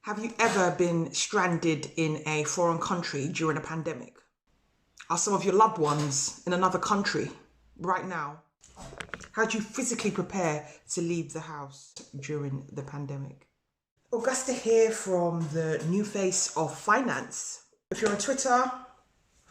Have you ever been stranded in a foreign country during a pandemic? Are some of your loved ones in another country right now? How do you physically prepare to leave the house during the pandemic? Augusta here from the new face of finance. If you're on Twitter,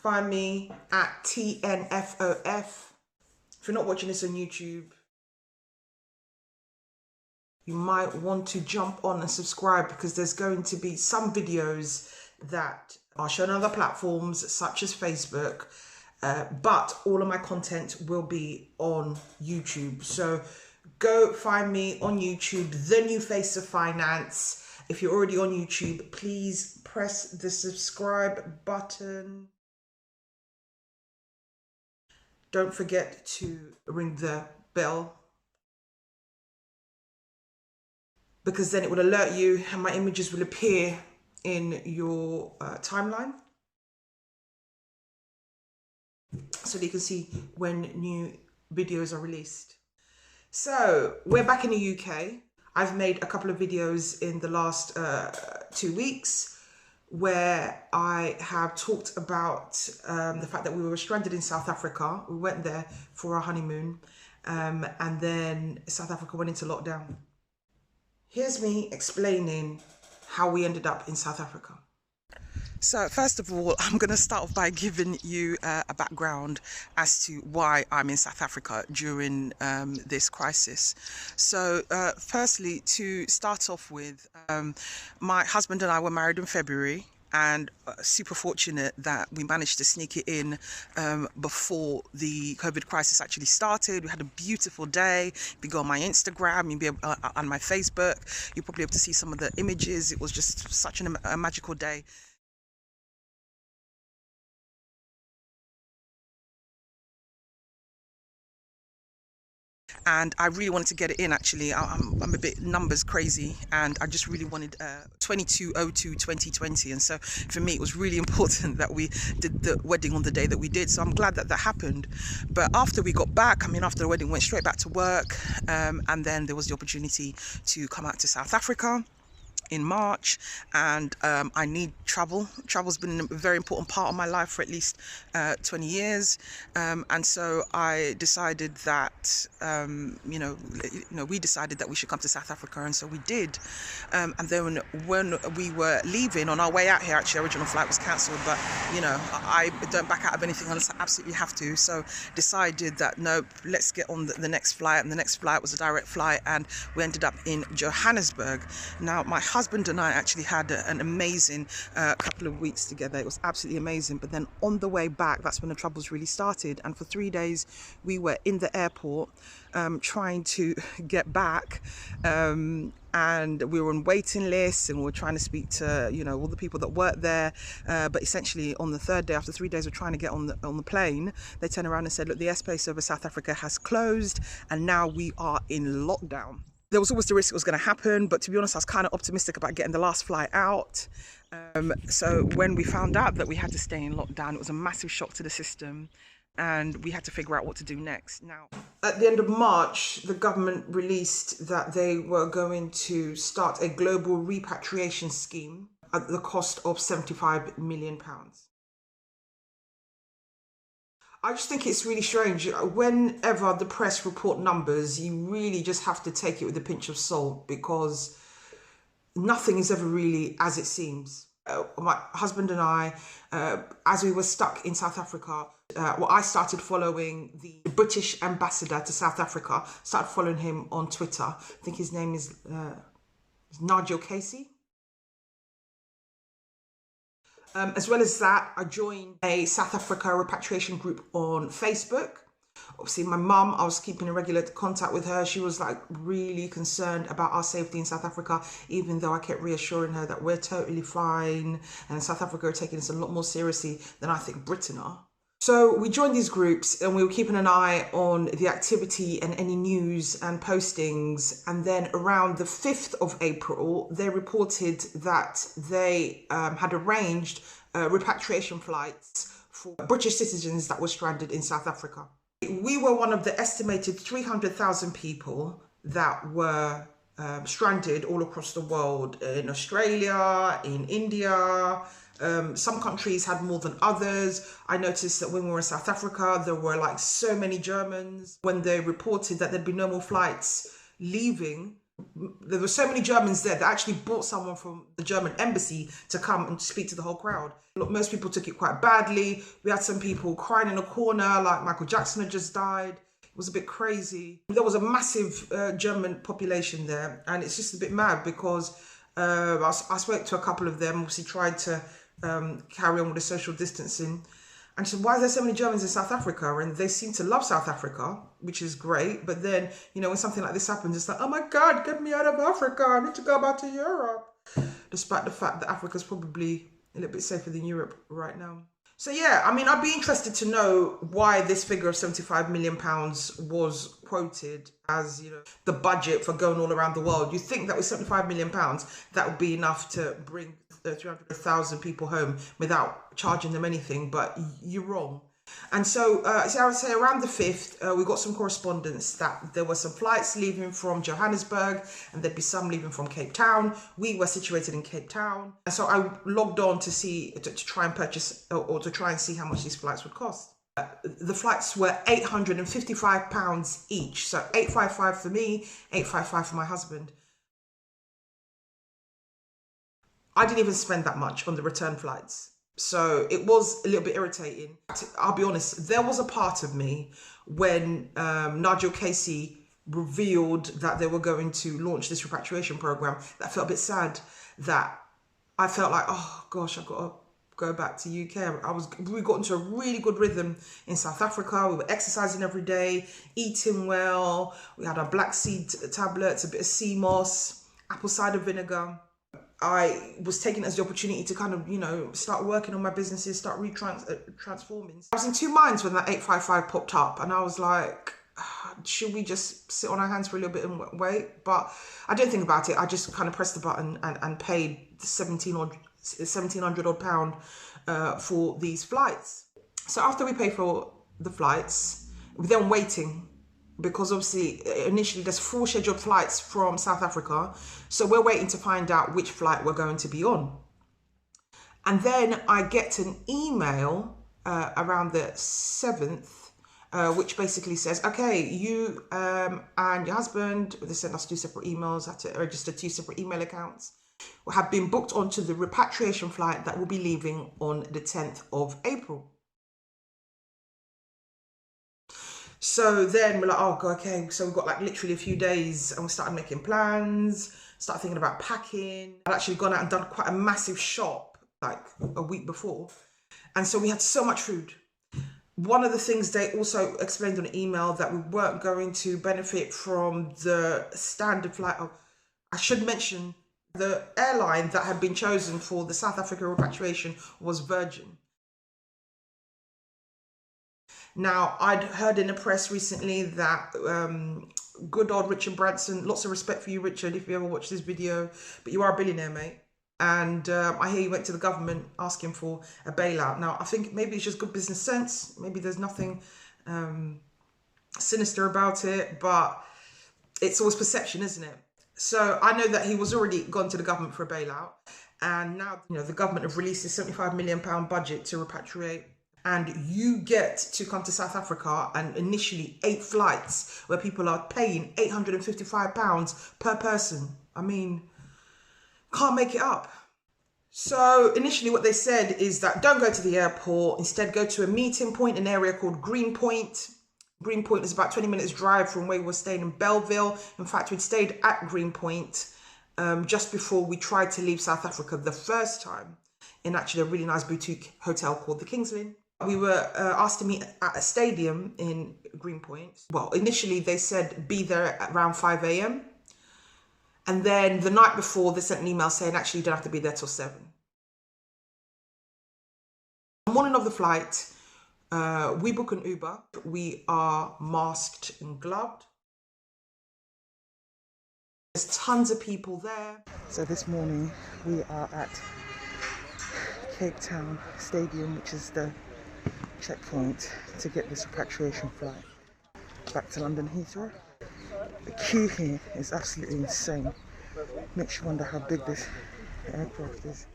find me at TNFOF. If you're not watching this on YouTube, you might want to jump on and subscribe, because there's going to be some videos that are shown on other platforms such as Facebook, but all of my content will be on YouTube. So go find me on YouTube, the new face of finance. If you're already on YouTube, please press the subscribe button. Don't forget to ring the bell, because then it will alert you and my images will appear in your timeline, so that you can see when new videos are released. So we're back in the UK. I've made a couple of videos in the last 2 weeks where I have talked about the fact that we were stranded in South Africa. We went there for our honeymoon, and then South Africa went into lockdown. Here's me explaining how we ended up in South Africa. So first of all, I'm going to start off by giving you a background as to why I'm in South Africa during this crisis. So firstly, to start off with, my husband and I were married in February, and super fortunate that we managed to sneak it in before the COVID crisis actually started. We had a beautiful day. If you go on my Instagram, you'll be able, on my Facebook, you'll probably be able to see some of the images. It was just such a magical day. And I really wanted to get it in. Actually, I'm a bit numbers crazy, and I just really wanted 22/02/2020, and so for me it was really important that we did the wedding on the day that we did. So I'm glad that that happened. But after we got back, after the wedding, went straight back to work, and then there was the opportunity to come out to South Africa in March, and I need travel. Travel's been a very important part of my life for at least 20 years, and so I decided that we decided that we should come to South Africa, and so we did. And then when we were leaving on our way out here, actually our original flight was cancelled, but I don't back out of anything unless I absolutely have to. So decided that nope, let's get on the next flight, and the next flight was a direct flight, and we ended up in Johannesburg. Now my husband and I actually had an amazing couple of weeks together. It was absolutely amazing. But then on the way back, that's when the troubles really started. And for 3 days, we were in the airport trying to get back. And we were on waiting lists, and we were trying to speak to all the people that worked there. But essentially, on the third day, after 3 days of trying to get on the plane, they turned around and said, "Look, the airspace over South Africa has closed, and now we are in lockdown." There was always the risk it was going to happen, but to be honest, I was kind of optimistic about getting the last flight out. So when we found out that we had to stay in lockdown, it was a massive shock to the system, and we had to figure out what to do next. Now, at the end of March, the government released that they were going to start a global repatriation scheme at the cost of £75 million. I just think it's really strange. Whenever the press report numbers, you really just have to take it with a pinch of salt, because nothing is ever really as it seems. My husband and I, as we were stuck in South Africa, I started following the British ambassador to South Africa, started following him on Twitter. I think his name is Nigel Casey. As well as that, I joined a South Africa repatriation group on Facebook. Obviously, my mum, I was keeping in regular contact with her. She was really concerned about our safety in South Africa, even though I kept reassuring her that we're totally fine, and South Africa are taking this a lot more seriously than I think Britain are. So we joined these groups, and we were keeping an eye on the activity and any news and postings. And then around the 5th of April, they reported that they had arranged repatriation flights for British citizens that were stranded in South Africa. We were one of the estimated 300,000 people that were stranded all across the world, in Australia, in India. Some countries had more than others. I noticed that when we were in South Africa, there were like so many Germans. When they reported that there'd be no more flights leaving, there were so many Germans there that actually brought someone from the German embassy to come and speak to the whole crowd. Look, most people took it quite badly. We had some people crying in a corner like Michael Jackson had just died. It was a bit crazy. There was a massive German population there, and it's just a bit mad because I spoke to a couple of them, obviously tried to carry on with the social distancing. And said, why are there so many Germans in South Africa? And they seem to love South Africa, which is great. But then, you know, when something like this happens, it's like, oh my God, get me out of Africa. I need to go back to Europe. Despite the fact that Africa's probably a little bit safer than Europe right now. So yeah, I mean, I'd be interested to know why this figure of £75 million was quoted as, you know, the budget for going all around the world. You think that with £75 million, that would be enough to bring 300,000 people home without charging them anything, but you're wrong. And so I would say around the 5th, we got some correspondence that there were some flights leaving from Johannesburg and there'd be some leaving from Cape Town. We were situated in Cape Town. And so I logged on to try and purchase or to try and see how much these flights would cost. The flights were £855 each. So £855 for me, £855 for my husband. I didn't even spend that much on the return flights. So it was a little bit irritating. I'll be honest, there was a part of me when Nigel Casey revealed that they were going to launch this repatriation program that felt a bit sad, that I felt like, oh gosh, I've got to go back to UK. We got into a really good rhythm in South Africa. We were exercising every day, eating well. We had our black seed tablets, a bit of sea moss, apple cider vinegar. I was taking it as the opportunity to kind of, you know, start working on my businesses, start transforming. I was in two minds when that 855 popped up, and I was like, should we just sit on our hands for a little bit and wait? But I didn't think about it. I just kind of pressed the button and paid £1,700 odd pound for these flights. So after we paid for the flights, we're then waiting, because obviously initially there's 4 scheduled flights from South Africa. So we're waiting to find out which flight we're going to be on. And then I get an email around the 7th, which basically says, okay, you and your husband, they sent us 2 separate emails, had to register 2 separate email accounts, have been booked onto the repatriation flight that will be leaving on the 10th of April. So then we're like, oh God, okay. So we've got like literally a few days, and we started making plans, started thinking about packing. I'd actually gone out and done quite a massive shop like a week before. And so we had so much food. One of the things they also explained on the email, that we weren't going to benefit from the standard flight of, I should mention, the airline that had been chosen for the South Africa repatriation was Virgin. Now, I'd heard in the press recently that good old Richard Branson, lots of respect for you, Richard, if you ever watch this video, but you are a billionaire, mate. And I hear you went to the government asking for a bailout. Now, I think maybe it's just good business sense. Maybe there's nothing sinister about it, but it's always perception, isn't it? So I know that he was already gone to the government for a bailout. And now, you know, the government have released a £75 million budget to repatriate. And you get to come to South Africa, and initially 8 flights where people are paying £855 per person. I mean, can't make it up. So initially what they said is that don't go to the airport, instead go to a meeting point, an area called Greenpoint. Greenpoint is about 20 minutes drive from where we were staying in Belleville. In fact, we'd stayed at Greenpoint just before we tried to leave South Africa the first time, in actually a really nice boutique hotel called the King's Lynn. We were asked to meet at a stadium in Greenpoint. Well, initially they said be there at around 5 a.m. And then the night before they sent an email saying actually you don't have to be there till 7. The morning of the flight, we book an Uber. We are masked and gloved. There's tons of people there. So this morning we are at Cape Town Stadium, which is the checkpoint to get this repatriation flight back to London Heathrow. The queue here is absolutely insane. Makes you wonder how big this aircraft is.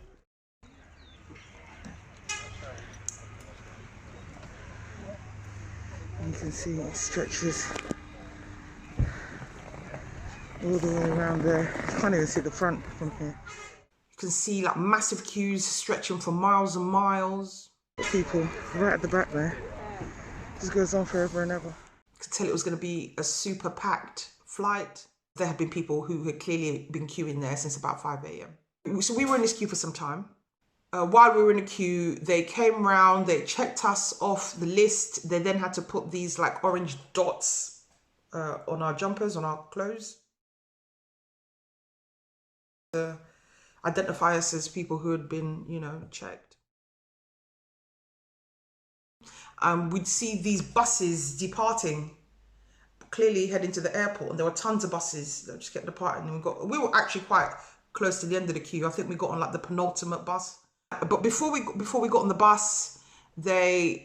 You can see it stretches all the way around there. You can't even see the front from here. You can see like massive queues stretching for miles and miles. People right at the back there. Just goes on forever and ever. You could tell it was going to be a super packed flight. There had been people who had clearly been queuing there since about 5 a.m. So we were in this queue for some time. While we were in the queue, they came round, they checked us off the list. They then had to put these like orange dots on our jumpers, on our clothes. Identify us as people who had been, you know, checked. We'd see these buses departing, clearly heading to the airport, and there were tons of buses that just kept departing. And we were actually quite close to the end of the queue. I think we got on like the penultimate bus. But before we got on the bus, they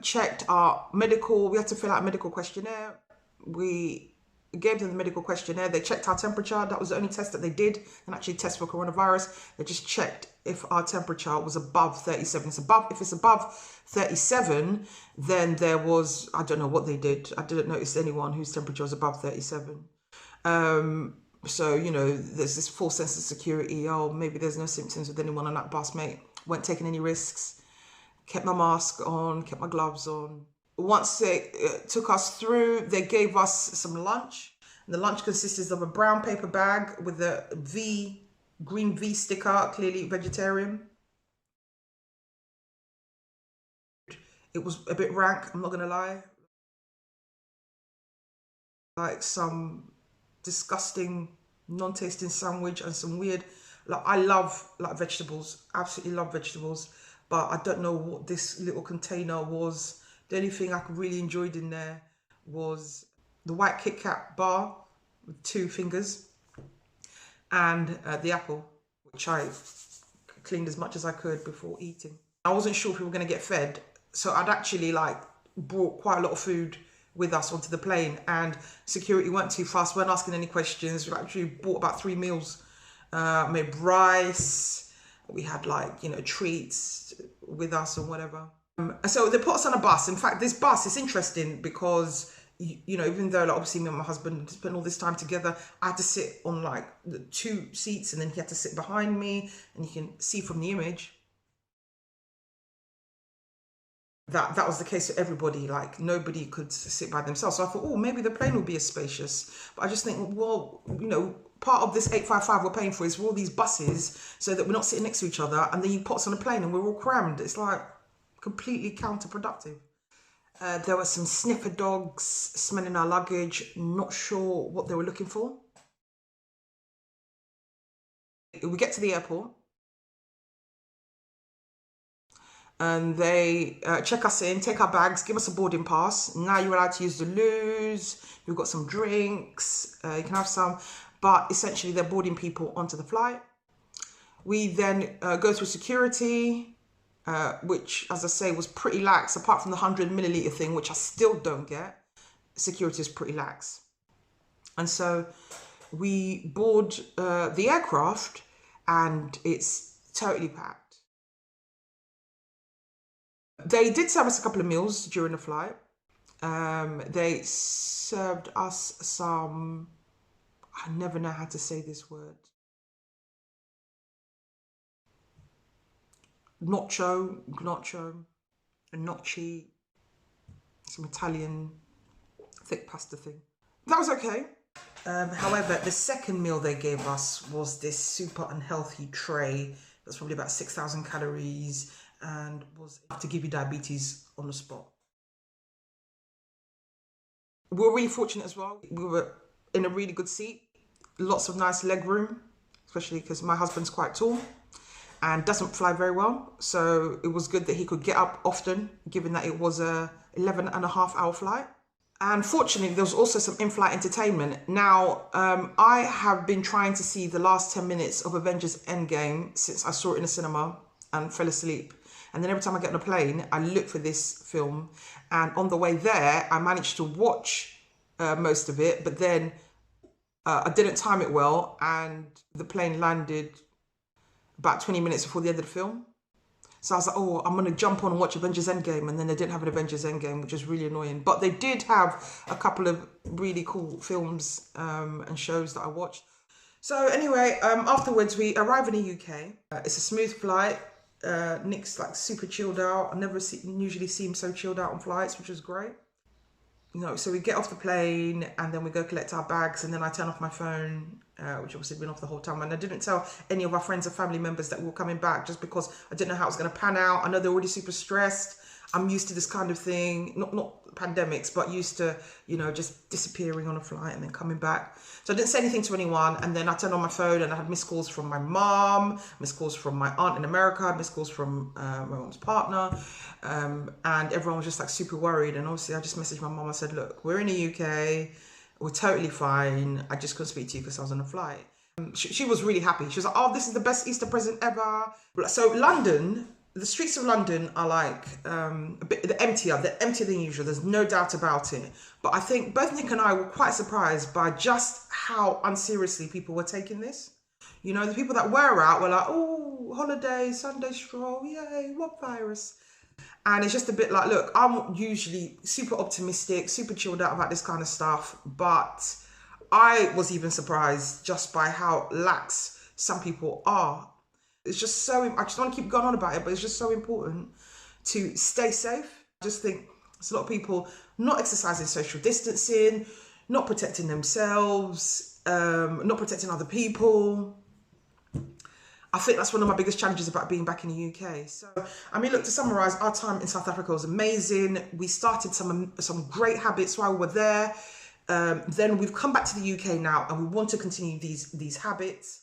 checked our medical. We had to fill out a medical questionnaire. We gave them the medical questionnaire. They checked our temperature. That was the only test that they did, and actually test for coronavirus. They just checked if our temperature was above 37. If it's above 37, then there was, I don't know what they did. I didn't notice anyone whose temperature was above 37. So, you know, there's this false sense of security. Oh, maybe there's no symptoms with anyone on that bus, mate. Weren't taking any risks. Kept my mask on, kept my gloves on. Once they took us through, they gave us some lunch. And the lunch consisted of a brown paper bag with a green V sticker, clearly vegetarian. It was a bit rank, I'm not gonna lie. Like some disgusting, non-tasting sandwich and some weird, like I love like vegetables, absolutely love vegetables, but I don't know what this little container was. The only thing I really enjoyed in there was the white Kit Kat bar with 2 fingers and the apple, which I cleaned as much as I could before eating. I wasn't sure if we were going to get fed, so I'd actually like brought quite a lot of food with us onto the plane, and security weren't too fast, weren't asking any questions. We actually bought about 3 meals, made rice, we had like, you know, treats with us and whatever. So they put us on a bus. In fact, this bus is interesting because, you know, even though like, obviously me and my husband spent all this time together, I had to sit on like the 2 seats and then he had to sit behind me, and you can see from the image that was the case for everybody. Like nobody could sit by themselves. So I thought, oh, maybe the plane will be as spacious. But I just think, well, you know, part of this 855 we're paying for is for all these buses so that we're not sitting next to each other, and then you put us on a plane and we're all crammed. It's like completely counterproductive. There were some sniffer dogs smelling our luggage, not sure what they were looking for. We get to the airport and they check us in, take our bags, give us a boarding pass. Now you're allowed to use the loos, you've got some drinks, you can have some, but essentially they're boarding people onto the flight. We then go through security, which, as I say, was pretty lax, apart from the 100 milliliter thing, which I still don't get. Security is pretty lax. And so we board the aircraft and it's totally packed. They did serve us a couple of meals during the flight. They served us some, I never know how to say this word, gnocchi, some Italian thick pasta thing. That was okay. However, the second meal they gave us was this super unhealthy tray that's probably about 6,000 calories and was enough to give you diabetes on the spot. We were really fortunate as well. We were in a really good seat, lots of nice leg room, especially because my husband's quite tall and doesn't fly very well. So it was good that he could get up often, given that it was a 11.5-hour flight. And fortunately, there was also some in-flight entertainment. Now, I have been trying to see the last 10 minutes of Avengers Endgame since I saw it in the cinema and fell asleep. And then every time I get on a plane, I look for this film. And on the way there, I managed to watch most of it, but then I didn't time it well, and the plane landed about 20 minutes before the end of the film. So I was like, oh, I'm going to jump on and watch Avengers Endgame. And then they didn't have an Avengers Endgame, which is really annoying. But they did have a couple of really cool films and shows that I watched. So anyway, afterwards, we arrive in the UK. It's a smooth flight. Nick's like super chilled out. I never usually see him so chilled out on flights, which was great. You know, so we get off the plane and then we go collect our bags, and then I turn off my phone, which obviously had been off the whole time. And I didn't tell any of our friends or family members that we were coming back, just because I didn't know how it was going to pan out. I know they're already super stressed. I'm used to this kind of thing, not pandemics, but used to, you know, just disappearing on a flight and then coming back. So I didn't say anything to anyone. And then I turned on my phone and I had missed calls from my mom, missed calls from my aunt in America, missed calls from my mom's partner. And everyone was just like super worried. And obviously I just messaged my mom. I said, look, we're in the UK. We're totally fine. I just couldn't speak to you because I was on a flight. She was really happy. She was like, oh, this is the best Easter present ever. So London, the streets of London are like a bit emptier than usual. There's no doubt about it. But I think both Nick and I were quite surprised by just how unseriously people were taking this. You know, the people that were out were like, oh, holiday, Sunday stroll, yay, what virus? And it's just a bit like, look, I'm usually super optimistic, super chilled out about this kind of stuff. But I was even surprised just by how lax some people are. It's just so, I just want to keep going on about it, but it's just so important to stay safe. I just think there's a lot of people not exercising social distancing, not protecting themselves, not protecting other people. I think that's one of my biggest challenges about being back in the UK. So, I mean, look, to summarise, our time in South Africa was amazing. We started some great habits while we were there. Then we've come back to the UK now and we want to continue these habits.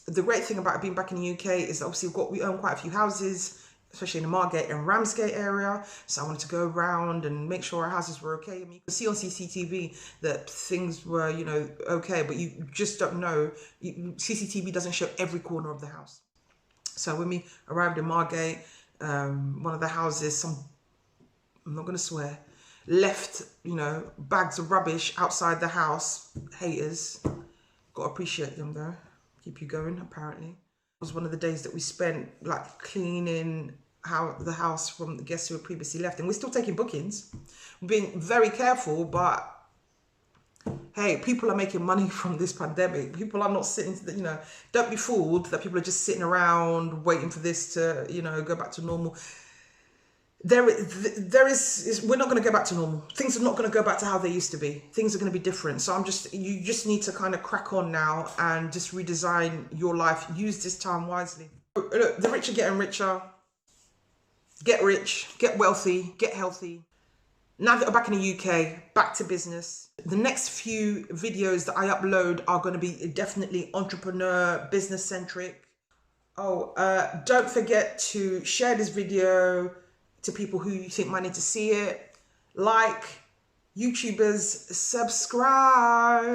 The great thing about being back in the UK is that obviously we own quite a few houses, especially in the Margate and Ramsgate area. So I wanted to go around and make sure our houses were okay. I mean, you can see on CCTV that things were, you know, okay, but you just don't know. CCTV doesn't show every corner of the house. So when we arrived in Margate, one of the houses, I'm not going to swear, left, you know, bags of rubbish outside the house. Haters. Got to appreciate them though. Keep you going, apparently. It was one of the days that we spent like cleaning the house from the guests who had previously left, and we're still taking bookings. We're being very careful, but hey, people are making money from this pandemic. People are not sitting, you know, don't be fooled that people are just sitting around waiting for this to, you know, go back to normal. We're not going to go back to normal. Things are not going to go back to how they used to be. Things are going to be different. So you just need to kind of crack on now and just redesign your life. Use this time wisely. Look, the rich are getting richer. Get rich, get wealthy, get healthy. Now that we're back in the UK, back to business. The next few videos that I upload are going to be definitely entrepreneur, business centric. Oh, don't forget to share this video to people who you think might need to see it. Like, YouTubers, subscribe.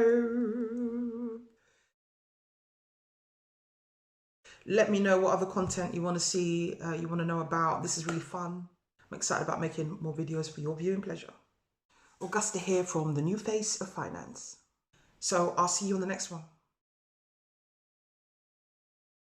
Let me know what other content you want to see, you want to know about. This is really fun. I'm excited about making more videos for your viewing pleasure. Augusta here from the new face of finance. So I'll see you on the next one.